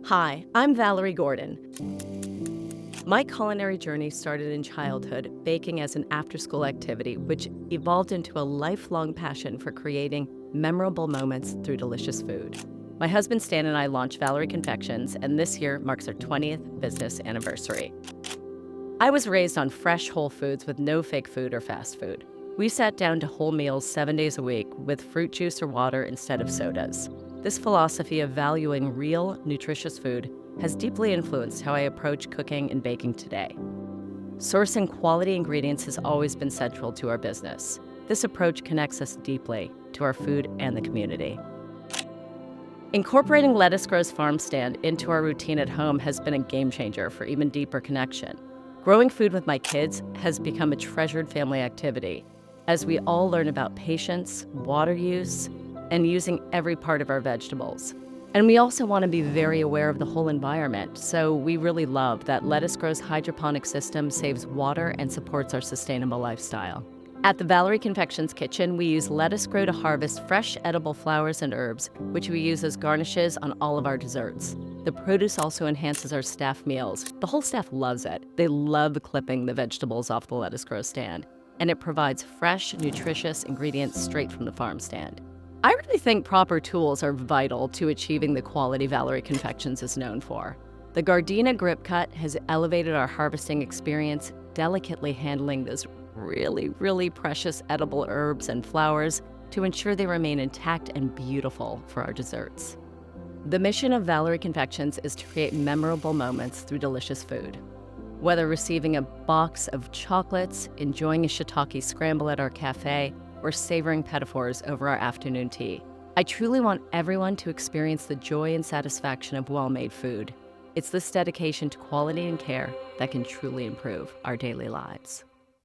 Hi, I'm Valerie Gordon. My culinary journey started in childhood, baking as an after-school activity, which evolved into a lifelong passion for creating memorable moments through delicious food. My husband Stan and I launched Valerie Confections, and this year marks our 20th business anniversary. I was raised on fresh whole foods with no fake food or fast food. We sat down to whole meals 7 days a week with fruit juice or water instead of sodas. This philosophy of valuing real, nutritious food has deeply influenced how I approach cooking and baking today. Sourcing quality ingredients has always been central to our business. This approach connects us deeply to our food and the community. Incorporating Lettuce Grow's farm stand into our routine at home has been a game changer for even deeper connection. Growing food with my kids has become a treasured family activity, as we all learn about patience, water use, and using every part of our vegetables. And we also want to be very aware of the whole environment, so we really love that Lettuce Grow's hydroponic system saves water and supports our sustainable lifestyle. At the Valerie Confections kitchen, we use Lettuce Grow to harvest fresh edible flowers and herbs, which we use as garnishes on all of our desserts. The produce also enhances our staff meals. The whole staff loves it. They love clipping the vegetables off the Lettuce Grow stand, and it provides fresh, nutritious ingredients straight from the farm stand. I really think proper tools are vital to achieving the quality Valerie Confections is known for. The Gardena GripCut has elevated our harvesting experience, delicately handling those really precious edible herbs and flowers to ensure they remain intact and beautiful for our desserts. The mission of Valerie Confections is to create memorable moments through delicious food. Whether receiving a box of chocolates, enjoying a shiitake scramble at our cafe, or savoring pedophores over our afternoon tea, I truly want everyone to experience the joy and satisfaction of well-made food. It's this dedication to quality and care that can truly improve our daily lives.